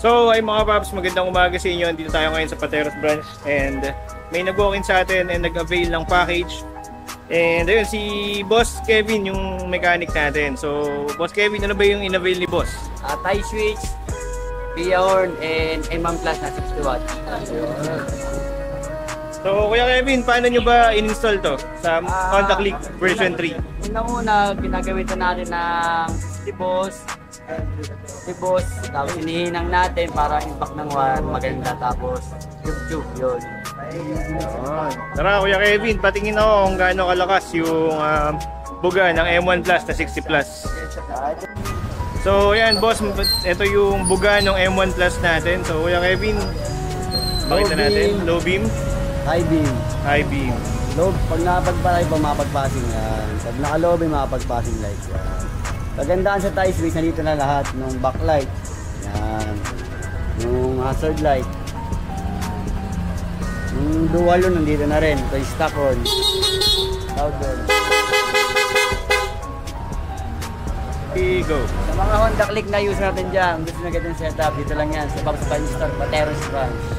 So ay mga paps, magandang umaga sa inyo. Dito tayo ngayon sa Pateros branch and may nag-walk-in sa atin and nag-avail ng package. And ayun, si Boss Kevin yung mechanic natin. So Boss Kevin, ano ba yung in-avail ni Boss? Tie switch, PIA horn, and M1 Plus na 60 watts. So Kuya Kevin, paano nyo ba in-install to sa Contact Link version 3? Unang-una, ginagamitan natin ng tibos, tapos hinihinang natin para impact ng wire maganda, tapos tube yun. Tara Kuya Kevin, patingin ako kung gaano kalakas yung buga ng M1 Plus na 60 Plus. So yan boss, ito yung buga ng M1 Plus natin. So Kuya Kevin, pakita natin, low beam, High beam. high beam. Low, pag nakapagpalay pa, mapagpassing yan. Pag naka-low beam, mapagpassing light yan. Kagandaan sa tie switch, nandito na lahat ng backlight. Yan. Yung hazard light. Yung dual yun, nandito na rin. Ito yung stock on. Louder. Go. Sa mga Honda Click na use natin dyan, gusto na ganyan setup, dito lang yan. Sa Babs Store, Pateros branch.